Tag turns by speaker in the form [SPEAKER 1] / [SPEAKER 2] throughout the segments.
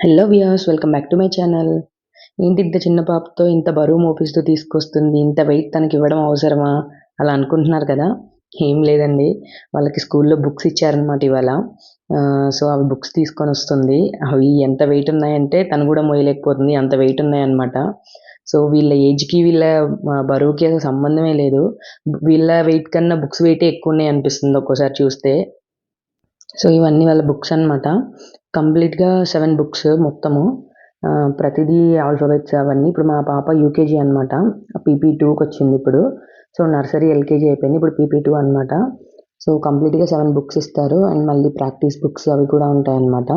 [SPEAKER 1] Hello viewers, welcome back to my channel. ఏంటి ఇంత చిన్న పాపతో ఇంత బరువు మోపిస్తూ తీసుకొస్తుంది, ఇంత వెయిట్ తనకివ్వడం అవసరమా? అలా అనుకుంటున్నారు కదా! ఏం లేదండి. వాళ్ళకి స్కూల్‌లో బుక్స్ ఇచ్చారనమాట ఇవాళ. సో, అవి బుక్స్ తీసుకొనొస్తుంది. అవి ఎంత వెయిట్ ఉన్నాయంటే తను గూడా మోయలేకపోతుంది. అంత వెయిట్ ఉన్నాయన్నమాట. సో, వీళ్ళ ఏజ్‌కి వీళ్ళ బరువుకి అసలు సంబంధమే లేదు. వీళ్ళ వెయిట్ కన్నా బుక్స్ వెయిటే ఎక్కువున్నాయి అనిపిస్తుంది ఒక్కోసారి చూస్తే. సో, ఇవన్నీ వాళ్ళ బుక్స్ అనమాట. కంప్లీట్‌గా 7 బుక్స్ మొత్తము. ప్రతిదీ ఆల్ఫాబెట్స్ అవన్నీ. ఇప్పుడు మా పాప యూకేజీ అనమాట. పీపీ 2కొచ్చిందిప్పుడు. సో, నర్సరీ, ఎల్‌కేజీ అయిపోయింది. ఇప్పుడు పీపీ 2 అనమాట. సో, కంప్లీట్‌గా 7 బుక్స్ ఇస్తారు. అండ్ మళ్ళీ ప్రాక్టీస్ బుక్స్ అవి కూడా ఉంటాయన్నమాట.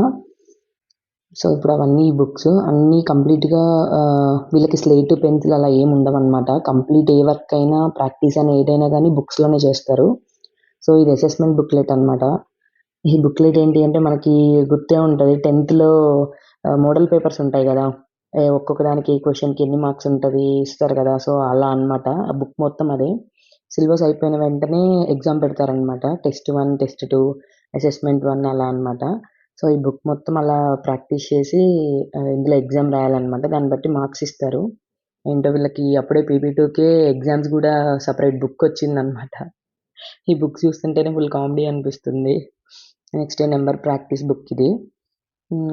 [SPEAKER 1] సో, ఇప్పుడు అవన్నీ బుక్స్ అన్నీ కంప్లీట్‌గా వీళ్ళకి స్లేటు, పెన్సిల్ అలా ఏమి ఉండవనమాట. కంప్లీట్ ఏ వర్క్ అయినా, ప్రాక్టీస్ అయినా ఏదైనా గానీ బుక్స్‌లోనే చేస్తారు. సో, ఇది అసెస్మెంట్ బుక్‌లెట్ అనమాట. ఈ బుక్‌లెట్ ఏంటి అంటే మనకి గుర్తే ఉంటది. 10థ్‌లో మోడల్ పేపర్స్ ఉంటాయి గదా! ఒక్కొక్క దానికి క్వెషన్‌కి ఎన్ని మార్క్స్ ఉంటది ఇస్తారు గదా! సో, అలా అన్నమాట. ఆ బుక్ మొత్తం అదే. సిలబస్ అయిపోయిన వెంటనే ఎగ్జామ్ పెడతారనమాట. టెస్ట్ 1, టెస్ట్ 2, అసెస్మెంట్ 1 అలా అన్నమాట. సో, ఈ బుక్ మొత్తం అలా ప్రాక్టీస్ చేసి ఇందులో ఎగ్జామ్ రాయాలన్నమాట. దాన్ని బట్టి మార్క్స్ ఇస్తారు. ఏంటో వీళ్ళకి అప్పుడే పీపీ2కే ఎగ్జామ్స్ గూడా సెపరేట్ బుక్కొచ్చిందనమాట. ఈ బుక్స్ చూస్తుంటేనే ఫుల్ కామెడీ అనిపిస్తుంది. నెక్స్ట్ నంబర్ ప్రాక్టీస్ బుక్ ఇది.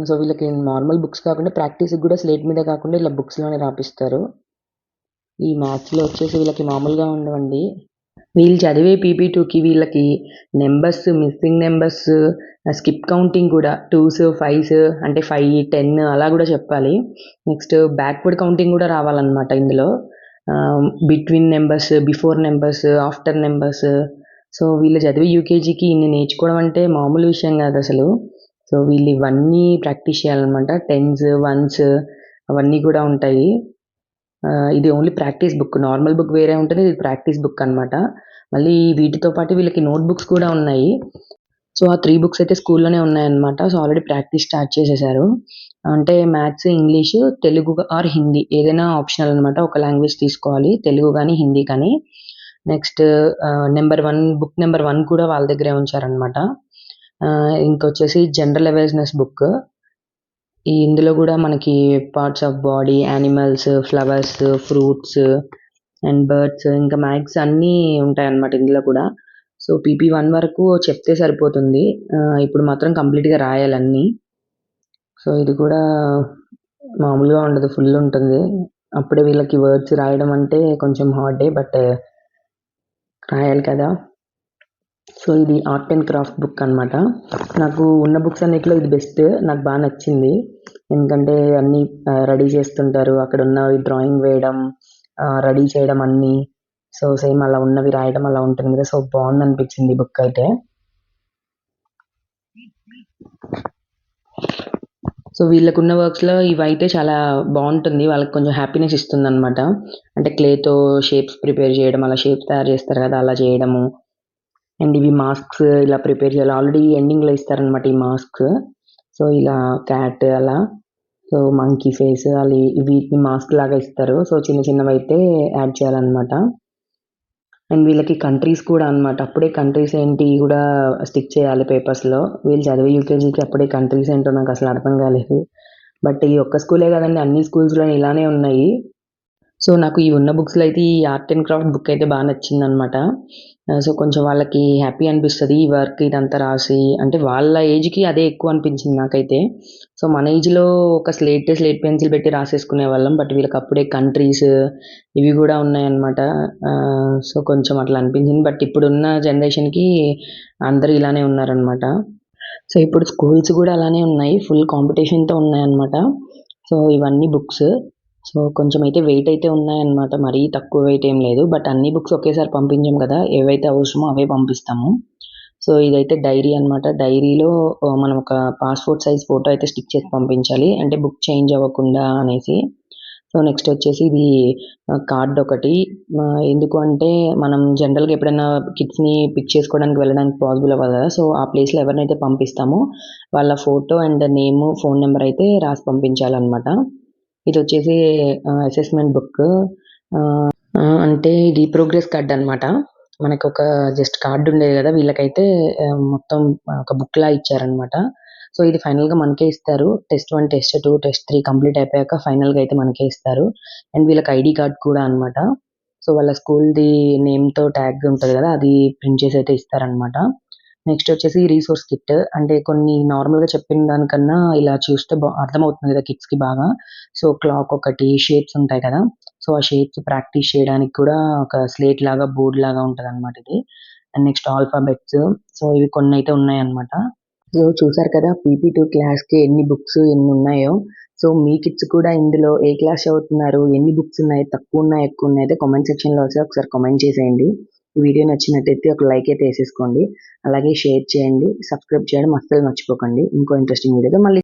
[SPEAKER 1] సో, వీళ్ళకి నార్మల్ బుక్స్ కాకుండా ప్రాక్టీస్‌కి గూడా స్లేట్ మీద కాకుండా ఇలా బుక్స్‌లోనే రాపిస్తారు. ఈ మ్యాథ్స్‌లో వచ్చేసి వీళ్ళకి మామూలుగా ఉండవండి. వీళ్ళు చదివే పీపీ2కి వీళ్ళకి numbers, missing numbers, skip counting కూడా 2స్, 5స్ అంటే 5, 10 అలా గూడా చెప్పాలి. నెక్స్ట్ బ్యాక్వర్డ్ కౌంటింగ్ గూడా రావాలన్నమాట ఇందులో. Between numbers, before numbers, after numbers. So, వీళ్ళు చదివే యూకేజీకి ఇన్ని నేర్చుకోవడం అంటే మామూలు విషయం గాదసలు. సో, వీళ్ళు ఇవన్నీ ప్రాక్టీస్ చేయాలన్నమాట. 10స్, 1స్ అవన్నీ కూడా ఉంటాయి. ఇది only practice book. Normal book వేరే ఉంటది. ఇది ప్రాక్టీస్ బుక్ అన్నమాట. మళ్ళీ వీటితో పాటు వీళ్ళకి నోట్ బుక్స్ కూడా ఉన్నాయి. సో, ఆ 3 బుక్స్ అయితే స్కూల్‌లోనే ఉన్నాయన్నమాట. సో, ఆల్రెడీ ప్రాక్టీస్ స్టార్ట్ చేసేసారు. అంటే maths, English, Telugu or Hindi ఏదైనా ఆప్షనల్ అన్నమాట. ఒక లాంగ్వేజ్ తీసుకోవాలి. తెలుగు గాని, హిందీ కానీ. నెక్స్ట్ నంబర్ 1 బుక్ నంబర్ 1 కూడా వాళ్ళ దగ్గరే ఉంచారన్నమాట. ఇంకొచ్చేసి జనరల్ అవేర్‌నెస్ బుక్. ఇందులో గూడా మనకి parts of body, animals, flowers, fruits and birds ఇంకా మ్యాథ్స్ అన్నీ ఉంటాయన్నమాట ఇందులో కూడా. సో, పీపీ 1 వరకు చెప్తే సరిపోతుంది. ఇప్పుడు మాత్రం కంప్లీట్‌గా రాయాలన్నీ. సో, ఇది కూడా మామూలుగా ఉండదు. ఫుల్ ఉంటుంది. అప్పుడే వీళ్ళకి వర్డ్స్ రాయడం అంటే కొంచెం హార్డే. బట్ రాయాలి కదా! సో, ఇది ఆర్ట్ అండ్ క్రాఫ్ట్ బుక్ అనమాట. నాకు ఉన్న బుక్స్ అన్నిట్లో ఇది బెస్ట్. నాకు బా నచ్చింది. ఎందుకంటే అన్నీ రెడీ చేస్తుంటారు. అక్కడున్నవి డ్రాయింగ్ వేయడం, రెడీ చేయడం అన్నీ. సో, సేమ్ అలా ఉన్నవి రాయడం అలా ఉంటుంది కదా! సో, బావుందనిపించింది ఈ బుక్ అయితే. సో, వీళ్ళకున్న వర్క్స్‌లో ఇవైతే చాలా బావుంటుంది. వాళ్ళకి కొంచెం హ్యాపీనెస్ ఇస్తుందనమాట. అంటే క్లేతో షేప్స్ ప్రిపేర్ చేయడం, అలా షేప్స్ తయారు చేస్తారు కదా! అలా చేయడము. అండ్ ఇవి మాస్క్స్ ఇలా ప్రిపేర్ చేయాలి. ఆల్రెడీ ఎండింగ్‌లో ఇస్తారనమాట ఈ మాస్క్స్. సో, ఇలా క్యాట్ అలా. సో, మంకీ ఫేస్ వీటిని మాస్క్ లాగా ఇస్తారు. సో, చిన్న చిన్నవైతే యాడ్ చేయాలనమాట. అండ్ వీళ్ళకి కంట్రీస్ కూడా అనమాట. అప్పుడే కంట్రీస్ ఏంటి గూడా స్టిక్ చేయాలి పేపర్స్‌లో. వీళ్ళు చదివే యూకేజీకి అప్పుడే కంట్రీస్ ఏంటో నాకసలు అర్థం కాలేదు. బట్ ఈ ఒక్క స్కూలే కాదండి, అన్ని స్కూల్స్‌లోని ఇలానే ఉన్నాయి. సో, నాకు ఈ ఉన్న బుక్స్‌లో అయితే ఈ ఆర్ట్ అండ్ క్రాఫ్ట్ బుక్ అయితే బా నచ్చిందనమాట. సో, కొంచెం వాళ్ళకి హ్యాపీ అనిపిస్తది. ఈ వర్క్ ఇదంతా రాసి అంటే వాళ్ళ ఏజ్‌కి అదే ఎక్కువ అనిపించింది నాకైతే. సో, మన ఏజ్‌లో ఒక స్లేట్ పెన్సిల్ పెట్టి రాసేసుకునేవాళ్ళం. బట్ వీళ్ళకి అప్పుడే కంట్రీస్ ఇవి గూడా ఉన్నాయన్నమాట. సో, కొంచెం అట్లా అనిపించింది. బట్ ఇప్పుడున్న జనరేషన్‌కి అందరూ ఇలానే ఉన్నారనమాట. సో, ఇప్పుడు స్కూల్స్ గూడా అలానే ఉన్నాయి. ఫుల్ కాంపిటీషన్‌తో ఉన్నాయన్నమాట. సో, ఇవన్నీ బుక్స్. సో, కొంచెం అయితే వెయిట్ అయితే ఉన్నాయన్నమాట. మరీ తక్కువ వెయిట్ ఏం లేదు. బట్ అన్ని బుక్స్ ఒకేసారి పంపించం కదా! ఏవైతే అవసరమో అవే పంపిస్తాము. సో, ఇదైతే డైరీ అన్నమాట. డైరీలో మనం ఒక పాస్‌పోర్ట్ సైజ్ ఫోటో అయితే స్టిక్ చేసి పంపించాలి. అంటే బుక్ చేంజ్ అవ్వకుండా అనేసి. సో, నెక్స్ట్ వచ్చేసి ఇది కార్డ్ ఒకటి. ఎందుకు అంటే మనం జనరల్‌గా ఎప్పుడైనా కిడ్స్‌ని పిక్ చేసుకోవడానికి వెళ్ళడానికి పాసిబుల్ అవ్వదు కదా! సో, ఆ ప్లేస్‌లో ఎవరినైతే పంపిస్తామో వాళ్ళ photo and name, phone number అయితే రాసి పంపించాలన్నమాట. ఇదొచ్చేసి అసెస్మెంట్ బుక్. అంటే ఇది ప్రోగ్రెస్ కార్డ్ అన్నమాట. మనకొక జస్ట్ కార్డ్ ఉండేది కదా! వీళ్ళకైతే మొత్తం ఒక బుక్‌లా ఇచ్చారన్నమాట. సో ఇది ఫైనల్గా మనకే ఇస్తారు. టెస్ట్ 1, టెస్ట్ 2, టెస్ట్ 3 కంప్లీట్ అయిపోయాక ఫైనల్గా అయితే మనకే ఇస్తారు. అండ్ వీళ్ళకి ఐడి కార్డ్ కూడా అనమాట. సో వాళ్ళ స్కూల్ది నేమ్తో ట్యాగ్ ఉంటుంది కదా, అది ప్రింట్ చేసి అయితే ఇస్తారనమాట. నెక్స్ట్ వచ్చేసి రీసోర్స్ కిట్. అంటే కొన్ని నార్మల్గా చెప్పిన దానికన్నా ఇలా చూస్తే అర్థమవుతుంది కదా కిడ్స్కి బాగా. సో క్లాక్ ఒకటి, షేప్స్ ఉంటాయి కదా, సో ఆ షేప్స్ ప్రాక్టీస్ చేయడానికి కూడా ఒక స్లేట్ లాగా, బోర్డ్ లాగా ఉంటుంది అనమాట ఇది. And next alphabets. సో ఇవి కొన్ని అయితే ఉన్నాయన్నమాట. సో చూసారు కదా PP2 క్లాస్కి ఎన్ని బుక్స్ ఎన్ని ఉన్నాయో. సో మీ కిడ్స్ కూడా ఇందులో ఏ క్లాస్ చదువుతున్నారు, ఎన్ని బుక్స్ ఉన్నాయి, తక్కువ ఉన్నాయి, ఎక్కువ ఉన్నాయి అయితే కామెంట్ సెక్షన్లో ఒకసారి కామెంట్ చేసేయండి. ఈ వీడియో నచ్చినట్టయితే ఒక లైక్ అయితే వేసేసుకోండి. అలాగే షేర్ చేయండి, సబ్స్క్రైబ్ చేయడం అస్సలు మర్చిపోకండి. ఇంకో ఇంట్రెస్టింగ్ వీడియోతో మళ్ళీ